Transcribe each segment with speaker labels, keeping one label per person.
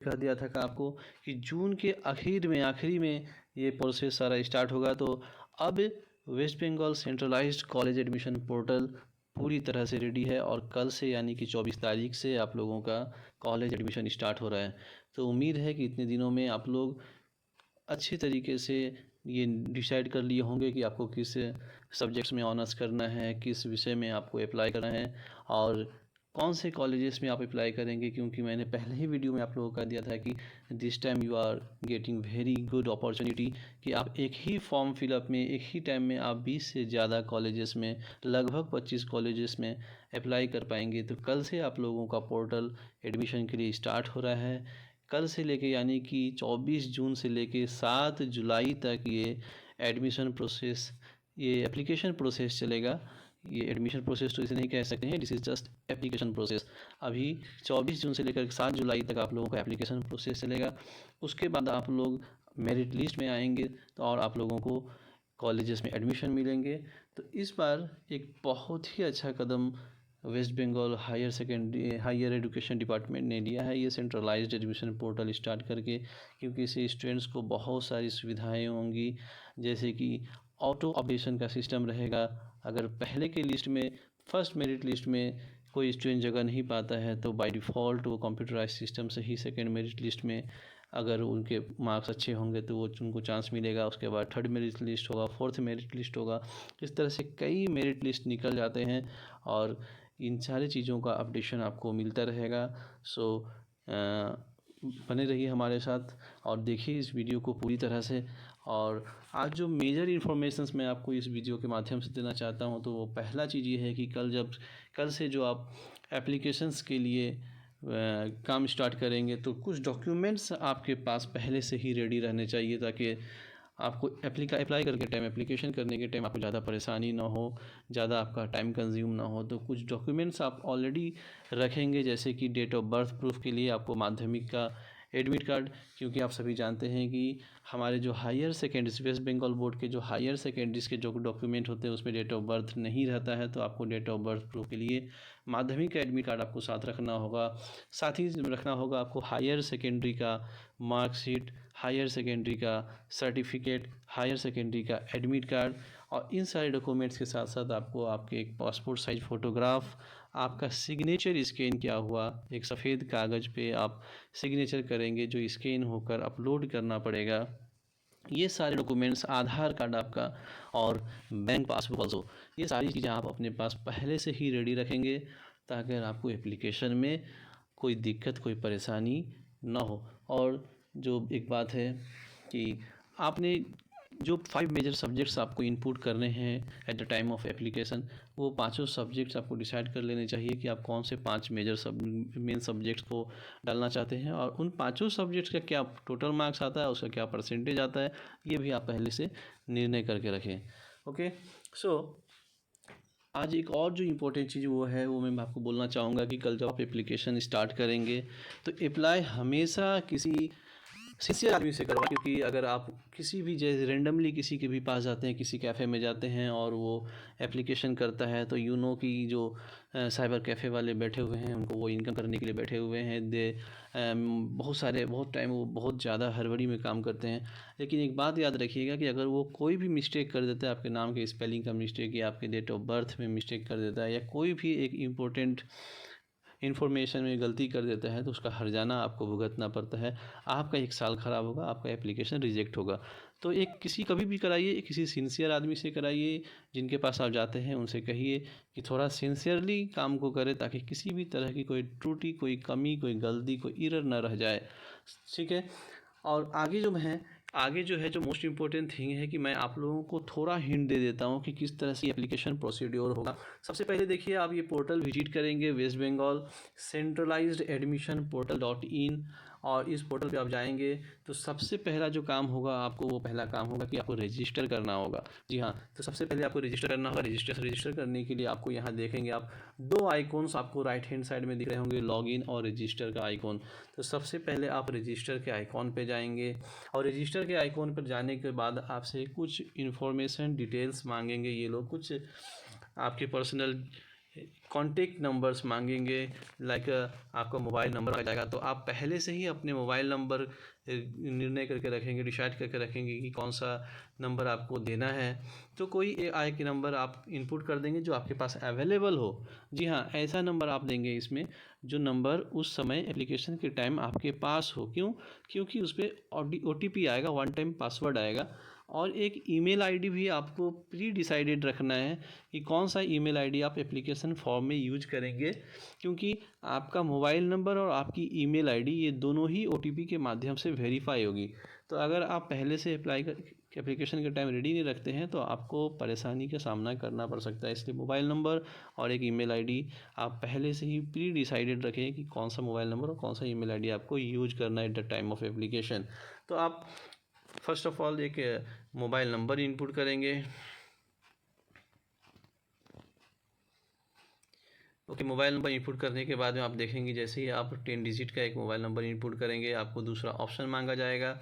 Speaker 1: कह दिया था कि आपको कि जून के आखिरी में ये प्रोसेस सारा स्टार्ट होगा। तो अब West Bengal centralised college admission portal पूरी तरह से रेडी है और कल से यानी कि 24 तारीख से आप लोगों का कॉलेज एडमिशन स्टार्ट हो रहा है। तो उम्मीद है कि इतने दिनों में आप लोग अच्छी तरीके से ये डिसाइड कर लिए होंगे कि आपको किस सब्जेक्ट्स में ऑनर्स करना है, किस विषय में आपको अप्लाई करना है और कौन से कॉलेजेस में आप अप्लाई करेंगे। क्योंकि मैंने पहले ही वीडियो में आप लोगों का दिया था कि this time you are getting very good opportunity कि आप एक ही फॉर्म फिलअप में एक ही टाइम में आप 20 से ज़्यादा कॉलेजेस में लगभग 25 कॉलेजेस में अप्लाई कर पाएंगे। तो कल से आप लोगों का पोर्टल एडमिशन के लिए स्टार्ट हो रहा है। कल से लेके यानी कि 24 जून से लेके 7 जुलाई तक ये एडमिशन प्रोसेस, ये एप्लीकेशन प्रोसेस चलेगा। ये एडमिशन प्रोसेस तो इसे नहीं कह सकते हैं, this is just application process. अभी 24 जून से लेकर 7 जुलाई तक आप लोगों का एप्लीकेशन प्रोसेस चलेगा। उसके बाद आप लोग मेरिट लिस्ट में आएंगे तो और आप लोगों को कॉलेजेस में एडमिशन मिलेंगे। तो इस बार एक बहुत ही अच्छा कदम West Bengal higher education department ने लिया है, ये सेंट्रलाइज्ड एजुकेशन पोर्टल स्टार्ट करके। क्योंकि इससे स्टूडेंट्स को बहुत सारी सुविधाएं होंगी, जैसे कि ऑटो अपडेशन का सिस्टम रहेगा। अगर पहले के लिस्ट में फर्स्ट मेरिट लिस्ट में कोई स्टूडेंट जगह नहीं पाता है तो बाय डिफ़ॉल्ट वो कंप्यूटराइज सिस्टम से ही सेकेंड मेरिट लिस्ट में अगर उनके मार्क्स अच्छे होंगे तो वो उनको चांस मिलेगा। उसके बाद थर्ड मेरिट लिस्ट होगा, फोर्थ मेरिट लिस्ट होगा। इस तरह से कई मेरिट लिस्ट निकल जाते हैं और इन सारी चीज़ों का अपडेशन आपको मिलता रहेगा। सो बने रहिए हमारे साथ और देखिए इस वीडियो को पूरी तरह से। और आज जो मेजर इन्फॉर्मेशंस मैं आपको इस वीडियो के माध्यम से देना चाहता हूं तो वो पहला चीज़ ये है कि कल से जो आप एप्लीकेशंस के लिए काम स्टार्ट करेंगे तो कुछ डॉक्यूमेंट्स आपके पास पहले से ही रेडी रहने चाहिए, ताकि आपको अप्लाई करके टाइम, एप्लीकेशन करने के टाइम आपको ज़्यादा परेशानी ना हो, ज़्यादा आपका टाइम कंज्यूम ना हो। तो कुछ डॉक्यूमेंट्स आप ऑलरेडी रखेंगे, जैसे कि डेट ऑफ बर्थ प्रूफ के लिए आपको माध्यमिक का एडमिट कार्ड। क्योंकि आप सभी जानते हैं कि हमारे जो higher secondaries, West Bengal board के जो हायर सेकेंडरीज के जो डॉक्यूमेंट होते हैं उसमें डेट ऑफ बर्थ नहीं रहता है। तो आपको डेट ऑफ बर्थ प्रूफ के लिए माध्यमिक का एडमिट कार्ड आपको साथ रखना होगा। साथ ही रखना होगा आपको हायर सेकेंडरी का मार्कशीट, हायर सेकेंडरी का सर्टिफिकेट, हायर सेकेंडरी का एडमिट कार्ड। और इन सारे डॉक्यूमेंट्स के साथ साथ आपको आपके एक पासपोर्ट साइज फ़ोटोग्राफ, आपका सिग्नेचर स्कैन किया हुआ एक सफ़ेद कागज़ पे आप सिग्नेचर करेंगे जो स्कैन होकर अपलोड करना पड़ेगा। ये सारे डॉक्यूमेंट्स, आधार कार्ड आपका और बैंक पासबुक ऑल्सो, ये सारी चीज़ें आप अपने पास पहले से ही रेडी रखेंगे ताकि आपको एप्लीकेशन में कोई दिक्कत, कोई परेशानी ना हो। और जो एक बात है कि आपने जो 5 मेजर सब्जेक्ट्स आपको इनपुट करने हैं at the time of application, वो पांचों सब्जेक्ट्स आपको डिसाइड कर लेने चाहिए कि आप कौन से 5 मेजर मेन सब्जेक्ट्स को डालना चाहते हैं और उन पांचों सब्जेक्ट्स का क्या टोटल मार्क्स आता है, उसका क्या परसेंटेज आता है, ये भी आप पहले से निर्णय करके रखें। ओके, सो आज एक और जो इम्पोर्टेंट चीज़ वो है वो मैं आपको बोलना चाहूँगा कि कल जब आप एप्लीकेशन स्टार्ट करेंगे तो अप्लाई हमेशा किसी सिंसियर आदमी से करवा। क्योंकि अगर आप किसी भी जैसे रेंडमली किसी के भी पास जाते हैं, किसी कैफ़े में जाते हैं और वो एप्लीकेशन करता है तो यू नो कि जो साइबर कैफ़े वाले बैठे हुए हैं उनको वो इनकम करने के लिए बैठे हुए हैं। बहुत टाइम वो बहुत ज़्यादा हड़बड़ी में काम करते हैं। लेकिन एक बात याद रखिएगा कि अगर वो कोई भी मिस्टेक कर देता है, आपके नाम के स्पेलिंग का मिस्टेक या आपके डेट ऑफ बर्थ में मिस्टेक कर देता है या कोई भी एक इम्पोर्टेंट इन्फॉर्मेशन में गलती कर देता है तो उसका हर्जाना आपको भुगतना पड़ता है। आपका 1 साल ख़राब होगा, आपका एप्लीकेशन रिजेक्ट होगा। तो कभी भी कराइए, किसी सिंसियर आदमी से कराइए, जिनके पास आप जाते हैं उनसे कहिए कि थोड़ा सिंसियरली काम को करें ताकि किसी भी तरह की कोई त्रुटि, कोई कमी, कोई गलती, कोई एरर ना रह जाए। ठीक है। और आगे जो है जो मोस्ट इम्पोर्टेंट थिंग है कि मैं आप लोगों को थोड़ा हिंट दे देता हूँ कि किस तरह से एप्लीकेशन प्रोसीड्योर होगा। सबसे पहले देखिए, आप ये पोर्टल विजिट करेंगे वेस्ट बंगाल सेंट्रलाइज्ड एडमिशन पोर्टल.in और इस पोर्टल पे आप जाएंगे तो सबसे पहला जो काम होगा आपको, वो पहला काम होगा कि आपको रजिस्टर करना होगा। जी हाँ, तो सबसे पहले आपको रजिस्टर करना होगा। रजिस्टर करने के लिए आपको यहाँ देखेंगे आप 2 आइकॉन्स आपको राइट हैंड साइड में दिख रहे होंगे, लॉगिन और रजिस्टर का आइकॉन। तो सबसे पहले आप रजिस्टर के आइकॉन पे जाएंगे और रजिस्टर के आइकॉन पर जाने के बाद आपसे कुछ इन्फॉर्मेशन डिटेल्स मांगेंगे। ये लोग कुछ आपके पर्सनल कॉन्टेक्ट नंबर्स मांगेंगे, लाइक आपका मोबाइल नंबर आ जाएगा। तो आप पहले से ही अपने मोबाइल नंबर निर्णय करके रखेंगे, डिसाइड करके रखेंगे कि कौन सा नंबर आपको देना है। तो कोई एआई के नंबर आप इनपुट कर देंगे जो आपके पास अवेलेबल हो। जी हाँ, ऐसा नंबर आप देंगे इसमें जो नंबर उस समय एप्लीकेशन के टाइम आपके पास हो। क्यों? क्योंकि उस पर OTP आएगा, वन टाइम पासवर्ड आएगा, और एक ईमेल आईडी भी आपको प्री डिसाइडेड रखना है कि कौन सा ईमेल आईडी आप एप्लीकेशन फॉर्म में यूज करेंगे। क्योंकि आपका मोबाइल नंबर और आपकी ईमेल आईडी ये दोनों ही OTP के माध्यम से वेरीफाई होगी। तो अगर आप पहले से एप्लीकेशन के टाइम रेडी नहीं रखते हैं तो आपको परेशानी का सामना करना पड़ सकता है। इसलिए मोबाइल नंबर और एक ईमेल आईडी आप पहले से ही प्री डिसाइडेड रखें कि कौन सा मोबाइल नंबर और कौन सा ईमेल आईडी आपको यूज करना है at the time of application. तो आप फर्स्ट ऑफ ऑल एक मोबाइल नंबर इनपुट करेंगे। ओके, मोबाइल नंबर इनपुट करने के बाद में आप देखेंगे जैसे ही आप 10 डिजिट का एक मोबाइल नंबर इनपुट करेंगे आपको दूसरा ऑप्शन मांगा जाएगा।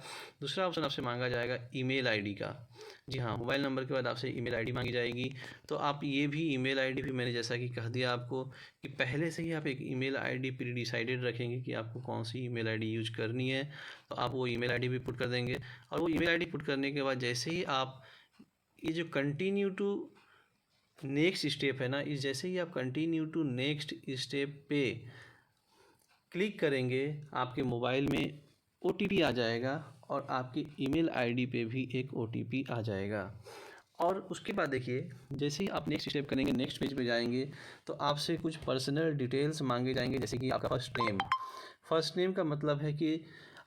Speaker 1: दूसरा ऑप्शन आपसे मांगा जाएगा ईमेल आईडी का। जी हाँ, मोबाइल नंबर के बाद आपसे ईमेल आईडी मांगी जाएगी। तो आप ये भी ईमेल आईडी भी मैंने जैसा कि कह दिया आपको कि पहले से ही आप एक ईमेल आईडी प्री डिसाइडेड रखेंगे कि आपको कौन सी ईमेल आईडी यूज करनी है। तो आप वो ईमेल आईडी भी पुट कर देंगे, और वो ईमेल आईडी पुट करने के बाद जैसे ही आप ये जो कंटिन्यू टू नेक्स्ट स्टेप है ना, इस जैसे ही आप कंटिन्यू टू नेक्स्ट स्टेप पे क्लिक करेंगे आपके मोबाइल में OTP आ जाएगा, और आपकी ईमेल आईडी पे भी एक OTP आ जाएगा। और उसके बाद देखिए जैसे ही आप नेक्स्ट स्टेप करेंगे, नेक्स्ट पेज पे जाएंगे, तो आपसे कुछ पर्सनल डिटेल्स मांगे जाएंगे, जैसे कि आपका फर्स्ट नेम का मतलब है कि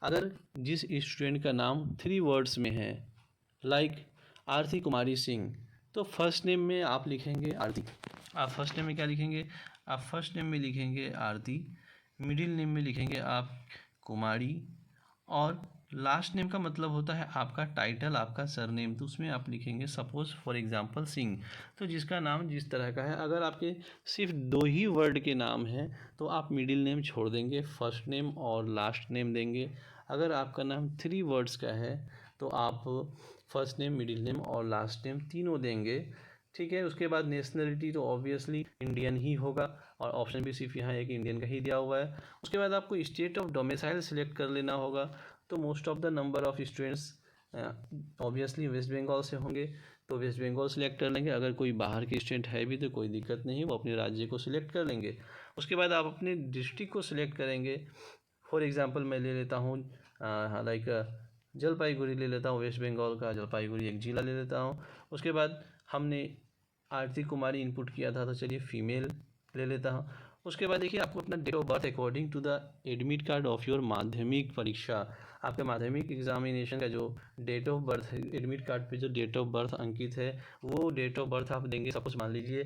Speaker 1: अगर जिस स्टूडेंट का नाम 3 वर्ड्स में है, लाइक आरती कुमारी सिंह, तो फर्स्ट नेम में आप लिखेंगे आरती। आप फर्स्ट नेम में क्या लिखेंगे? आप फर्स्ट नेम में लिखेंगे आरती, मिडिल नेम में लिखेंगे आप कुमारी, और लास्ट नेम का मतलब होता है आपका टाइटल, आपका सरनेम। तो उसमें आप लिखेंगे सपोज फॉर एग्जांपल सिंह। तो जिसका नाम जिस तरह का है, अगर आपके सिर्फ 2 ही वर्ड के नाम हैं तो आप मिडिल नेम छोड़ देंगे, फर्स्ट नेम और लास्ट नेम देंगे। अगर आपका नाम 3 वर्ड्स का है तो आप फर्स्ट नेम, मिडिल नेम और लास्ट नेम तीनों देंगे। ठीक है। उसके बाद नेशनलिटी तो ऑब्वियसली इंडियन ही होगा, और ऑप्शन भी सिर्फ यहाँ एक इंडियन का ही दिया हुआ है। उसके बाद आपको स्टेट ऑफ डोमिसाइल सिलेक्ट कर लेना होगा। तो most of the number of students obviously West Bengal से होंगे, तो वेस्ट बंगाल सिलेक्ट कर लेंगे। अगर कोई बाहर के स्टूडेंट है भी तो कोई दिक्कत नहीं, वो अपने राज्य को सिलेक्ट कर लेंगे। उसके बाद आप अपने डिस्ट्रिक्ट को सिलेक्ट करेंगे। फॉर एग्ज़ाम्पल मैं ले लेता हूँ लाइक जलपाईगुड़ी ले लेता हूँ, वेस्ट बंगाल का जलपाईगुड़ी एक ज़िला ले लेता हूँ। उसके बाद हमने आरती कुमारी इनपुट किया था, तो चलिए फीमेल ले लेता हूँ। उसके बाद देखिए आपको अपना date of birth according to the admit card of your Madhyamik परीक्षा, आपके माध्यमिक एग्जामिनेशन का जो डेट ऑफ बर्थ है, एडमिट कार्ड पे जो डेट ऑफ बर्थ अंकित है वो डेट ऑफ बर्थ आप देंगे। सपोज मान लीजिए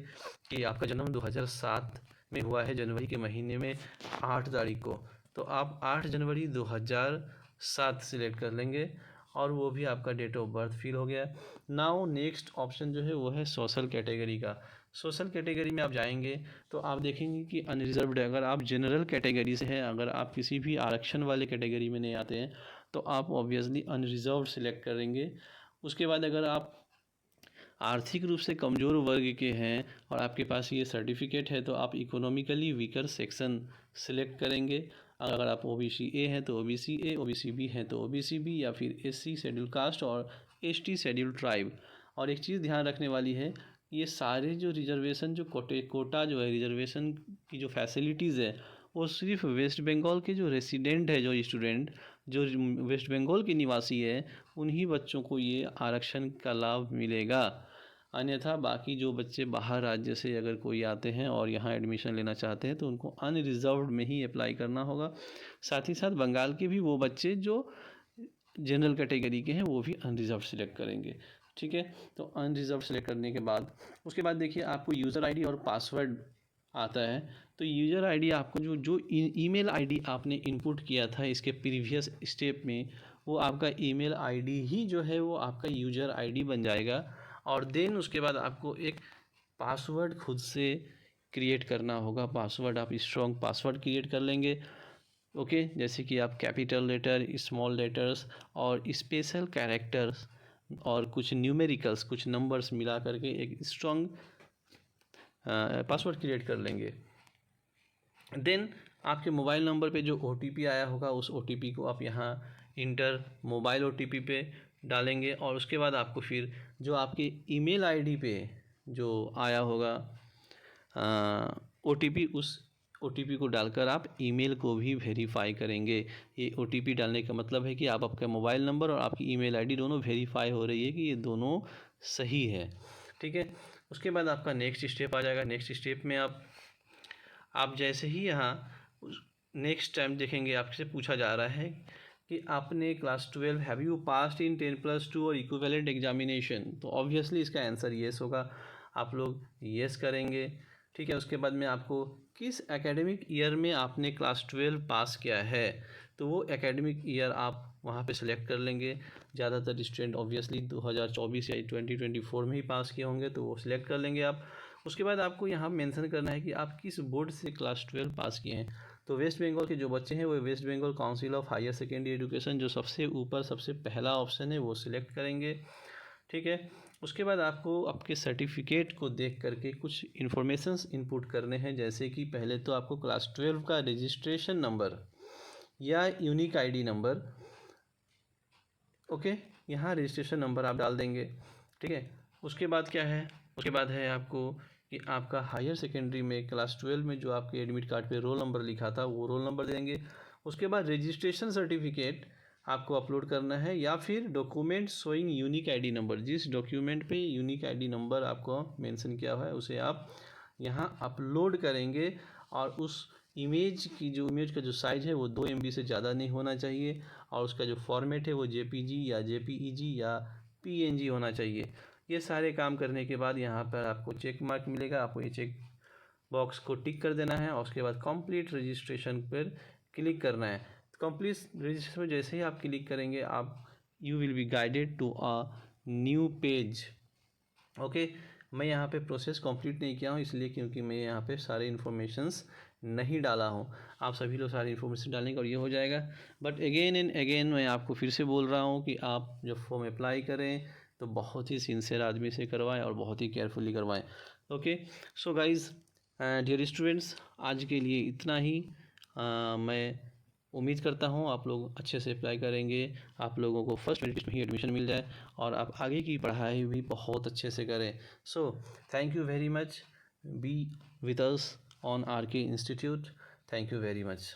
Speaker 1: कि आपका जन्म 2007 में हुआ है, जनवरी के महीने में 8 तारीख को, तो आप 8 जनवरी 2007 सिलेक्ट कर लेंगे, और वो भी आपका डेट ऑफ बर्थ फिल हो गया। नाउ नेक्स्ट ऑप्शन जो है वो है सोशल कैटेगरी का। सोशल कैटेगरी में आप जाएंगे तो आप देखेंगे कि अनरिजर्व्ड है। अगर आप जनरल कैटेगरी से हैं, अगर आप किसी भी आरक्षण वाले कैटेगरी में नहीं आते हैं, तो आप ऑब्वियसली अनरिजर्व्ड सिलेक्ट करेंगे। उसके बाद अगर आप आर्थिक रूप से कमज़ोर वर्ग के हैं और आपके पास ये सर्टिफिकेट है, तो आप इकोनॉमिकली वीकर सेक्शन सिलेक्ट करेंगे। अगर आप OBC ए हैं तो OBC ए, OBC बी हैं तो OBC बी, या फिर SC शेड्यूल कास्ट और ST शेड्यूल ट्राइब। और एक चीज़ ध्यान रखने वाली है, ये सारे जो रिजर्वेशन जो कोटा जो है, रिजर्वेशन की जो फैसिलिटीज़ है, वो सिर्फ वेस्ट बंगाल के जो रेसिडेंट है, जो स्टूडेंट जो वेस्ट बंगाल के निवासी है, उन्हीं बच्चों को ये आरक्षण का लाभ मिलेगा। अन्यथा बाकी जो बच्चे बाहर राज्य से अगर कोई आते हैं और यहाँ एडमिशन लेना चाहते हैं तो उनको अनरिजर्व्ड में ही अप्लाई करना होगा। साथ ही साथ बंगाल के भी वो बच्चे जो जनरल कैटेगरी के हैं वो भी अनरिजर्व सिलेक्ट करेंगे। ठीक है। तो अनरिजर्व सिलेक्ट करने के बाद उसके बाद देखिए आपको यूज़र आईडी और पासवर्ड आता है। तो यूज़र आईडी आपको जो ईमेल आईडी आपने इनपुट किया था इसके प्रीवियस स्टेप में, वो आपका ईमेल आईडी ही जो है वो आपका यूज़र आईडी बन जाएगा। और देन उसके बाद आपको एक पासवर्ड खुद से क्रिएट करना होगा। पासवर्ड आप स्ट्रॉन्ग पासवर्ड क्रिएट कर लेंगे। ओके, जैसे कि आप कैपिटल लेटर, स्मॉल लेटर्स और स्पेशल कैरेक्टर्स और कुछ न्यूमेरिकल्स, कुछ नंबर्स मिला करके एक स्ट्रॉन्ग पासवर्ड क्रिएट कर लेंगे। देन आपके मोबाइल नंबर पे जो OTP आया होगा उस OTP को आप यहाँ इंटर मोबाइल OTP पे डालेंगे और उसके बाद आपको फिर जो आपके ईमेल आईडी पे जो आया होगा OTP, उस OTP को डालकर आप ईमेल को भी वेरीफाई करेंगे। ये OTP डालने का मतलब है कि आप आपका मोबाइल नंबर और आपकी ईमेल आईडी दोनों वेरीफाई हो रही है कि ये दोनों सही है, ठीक है। उसके बाद आपका नेक्स्ट स्टेप आ जाएगा। नेक्स्ट स्टेप में आप जैसे ही यहाँ नेक्स्ट टाइम देखेंगे आपसे पूछा जा रहा है कि आपने class 12 have you passed in 10+2 और इक्विवेलेंट एग्जामिनेशन, तो ऑब्वियसली इसका आंसर येस होगा। आप लोग येस करेंगे, ठीक है। उसके बाद में आपको किस एकेडमिक ईयर में आपने क्लास 12 पास किया है, तो वो एकेडमिक ईयर आप वहाँ पे सिलेक्ट कर लेंगे। ज़्यादातर स्टूडेंट ऑब्वियसली 2024 या 2024 में ही पास किए होंगे, तो वो सिलेक्ट कर लेंगे आप। उसके बाद आपको यहाँ मेंशन करना है कि आप किस बोर्ड से क्लास 12 पास किए हैं। तो वेस्ट बंगाल के जो बच्चे हैं वो West Bengal council of higher secondary education, जो सबसे ऊपर सबसे पहला ऑप्शन है, वो सिलेक्ट करेंगे, ठीक है। उसके बाद आपको आपके सर्टिफिकेट को देख करके कुछ इन्फॉर्मेशंस इनपुट करने हैं, जैसे कि पहले तो आपको क्लास 12 का रजिस्ट्रेशन नंबर या यूनिक आईडी नंबर, ओके, यहाँ रजिस्ट्रेशन नंबर आप डाल देंगे, ठीक है। उसके बाद क्या है, उसके बाद है आपको कि आपका हायर सेकेंडरी में क्लास 12 में जो आपके एडमिट कार्ड पे रोल नंबर लिखा था वो रोल नंबर देंगे। उसके बाद रजिस्ट्रेशन सर्टिफिकेट आपको अपलोड करना है, या फिर document showing unique ID number, जिस डॉक्यूमेंट पे यूनिक आईडी नंबर आपको मेंशन किया हुआ है उसे आप यहाँ अपलोड करेंगे। और उस इमेज का जो साइज़ है वो 2 MB से ज़्यादा नहीं होना चाहिए, और उसका जो फॉर्मेट है वो JPG या JPEG या PNG होना चाहिए। ये सारे काम करने के बाद यहाँ पर आपको चेक मार्क मिलेगा, आपको ये चेक बॉक्स को टिक कर देना है और उसके बाद कंप्लीट रजिस्ट्रेशन पर क्लिक करना है। कंप्लीट रजिस्ट्रेशन में जैसे ही आप क्लिक करेंगे आप you will be guided to a new page, okay. मैं यहाँ पे प्रोसेस कंप्लीट नहीं किया हूँ इसलिए क्योंकि मैं यहाँ पे सारे इन्फॉर्मेशंस नहीं डाला हूँ। आप सभी लोग सारी इन्फॉर्मेशन डालेंगे और ये हो जाएगा। बट अगेन एंड अगेन मैं आपको फिर से बोल रहा हूँ कि आप जब फॉर्म अप्लाई करें तो बहुत ही सिंसियर आदमी से करवाएं और बहुत ही केयरफुली करवाएं, okay. So guys, dear students, आज के लिए इतना ही। मैं उम्मीद करता हूँ आप लोग अच्छे से अप्लाई करेंगे, आप लोगों को फर्स्ट मेरिट लिस्ट में ही एडमिशन मिल जाए और आप आगे की पढ़ाई भी बहुत अच्छे से करें। So thank you very much, be with us on RK institute. Thank you very much.